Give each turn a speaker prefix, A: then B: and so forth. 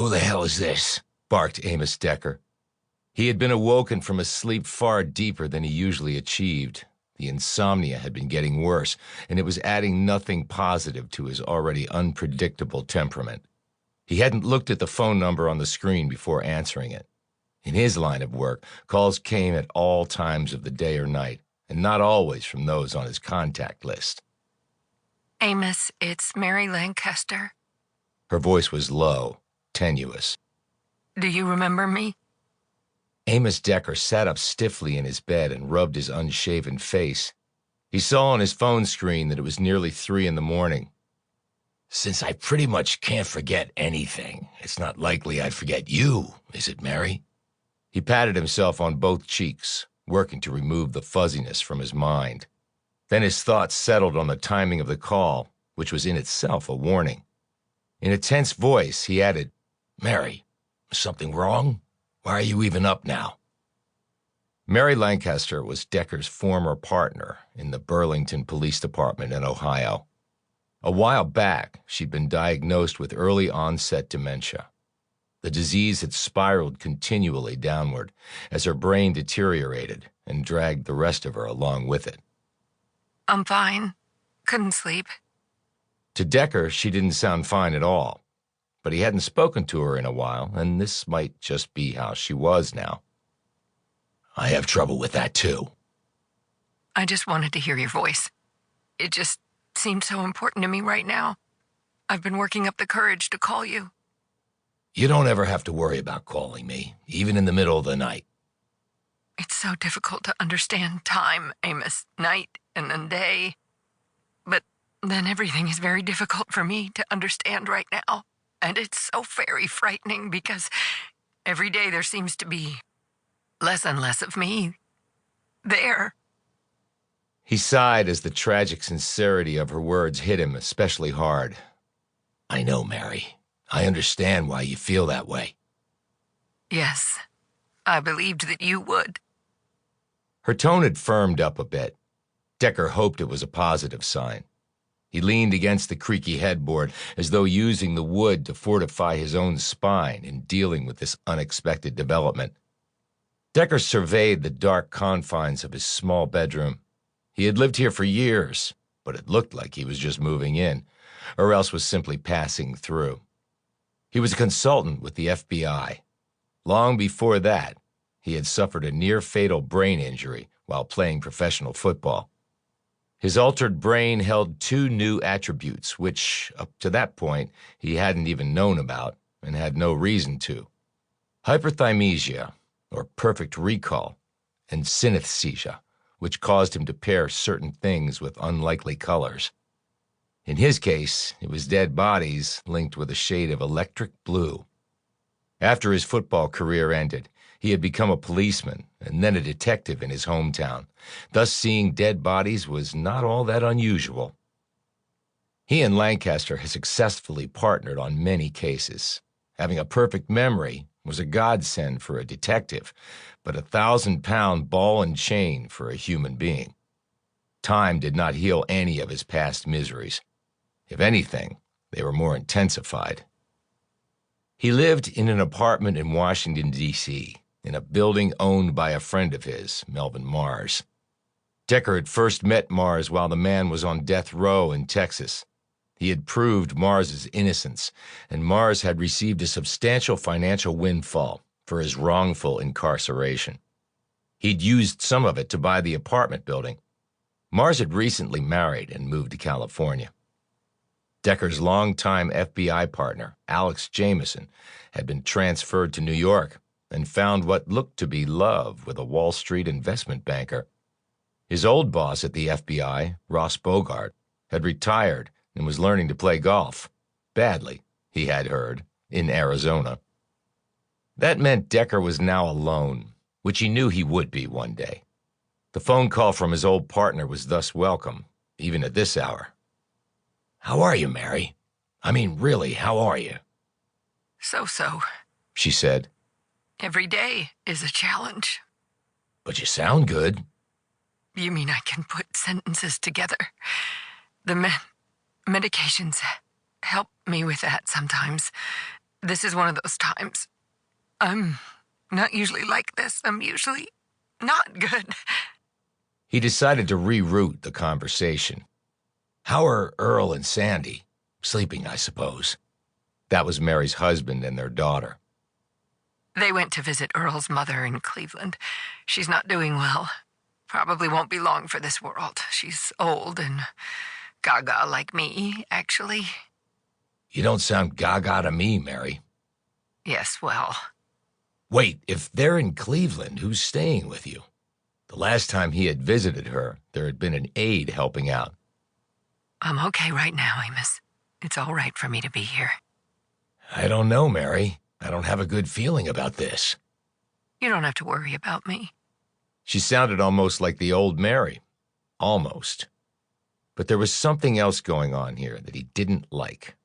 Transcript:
A: "Who the hell is this?" barked Amos Decker. He had been awoken from a sleep far deeper than he usually achieved. The insomnia had been getting worse, and it was adding nothing positive to his already unpredictable temperament. He hadn't looked at the phone number on the screen before answering it. In his line of work, calls came at all times of the day or night, and not always from those on his contact list.
B: "Amos, it's Mary Lancaster."
A: Her voice was low, tenuous.
B: "Do you remember me?"
A: Amos Decker sat up stiffly in his bed and rubbed his unshaven face. He saw on his phone screen that it was nearly 3 a.m. "Since I pretty much can't forget anything, it's not likely I'd forget you, is it, Mary?" He patted himself on both cheeks, working to remove the fuzziness from his mind. Then his thoughts settled on the timing of the call, which was in itself a warning. In a tense voice, he added, "Mary, is something wrong? Why are you even up now?" Mary Lancaster was Decker's former partner in the Burlington Police Department in Ohio. A while back, she'd been diagnosed with early-onset dementia. The disease had spiraled continually downward as her brain deteriorated and dragged the rest of her along with it.
B: "I'm fine. Couldn't sleep."
A: To Decker, she didn't sound fine at all, but he hadn't spoken to her in a while, and this might just be how she was now. "I have trouble with that, too."
B: "I just wanted to hear your voice. It just seemed so important to me right now. I've been working up the courage to call you."
A: "You don't ever have to worry about calling me, even in the middle of the night."
B: It's so difficult to understand time, Amos. Night and then day. But then everything is very difficult for me to understand right now. And it's so very frightening because every day there seems to be less and less of me there."
A: He sighed as the tragic sincerity of her words hit him especially hard. "I know, Mary. I understand why you feel that way."
B: "Yes, I believed that you would."
A: Her tone had firmed up a bit. Decker hoped it was a positive sign. He leaned against the creaky headboard as though using the wood to fortify his own spine in dealing with this unexpected development. Decker surveyed the dark confines of his small bedroom. He had lived here for years, but it looked like he was just moving in, or else was simply passing through. He was a consultant with the FBI. Long before that, he had suffered a near-fatal brain injury while playing professional football. His altered brain held 2 new attributes, which, up to that point, he hadn't even known about and had no reason to. Hyperthymesia, or perfect recall, and synesthesia, which caused him to pair certain things with unlikely colors. In his case, it was dead bodies linked with a shade of electric blue. After his football career ended, he had become a policeman and then a detective in his hometown. Thus, seeing dead bodies was not all that unusual. He and Lancaster had successfully partnered on many cases. Having a perfect memory was a godsend for a detective, but a 1,000-pound ball and chain for a human being. Time did not heal any of his past miseries. If anything, they were more intensified. He lived in an apartment in Washington, D.C., in a building owned by a friend of his, Melvin Mars. Decker had first met Mars while the man was on death row in Texas. He had proved Mars's innocence, and Mars had received a substantial financial windfall for his wrongful incarceration. He'd used some of it to buy the apartment building. Mars had recently married and moved to California. Decker's longtime FBI partner, Alex Jameson, had been transferred to New York and found what looked to be love with a Wall Street investment banker. His old boss at the FBI, Ross Bogart, had retired and was learning to play golf. Badly, he had heard, in Arizona. That meant Decker was now alone, which he knew he would be one day. The phone call from his old partner was thus welcome, even at this hour. "How are you, Mary? I mean, really, how are you?"
B: So,
A: she said.
B: "Every day is a challenge."
A: "But you sound good."
B: "You mean I can put sentences together? The medications help me with that sometimes. This is one of those times. I'm not usually like this. I'm usually not good.
A: He decided to reroute the conversation. How are Earl and Sandy? Sleeping, I suppose. That was Mary's husband and their daughter.
B: They went to visit Earl's mother in Cleveland. She's not doing well. Probably won't be long for this world. She's old and gaga like me, actually.
A: You don't sound gaga to me, Mary.
B: Yes, well.
A: Wait, if they're in Cleveland, who's staying with you? The last time he had visited her, there had been an aide helping out.
B: I'm okay right now, Amos. It's all right for me to be here.
A: I don't know, Mary. I don't have a good feeling about this.
B: You don't have to worry about me.
A: She sounded almost like the old Mary. Almost. But there was something else going on here that he didn't like.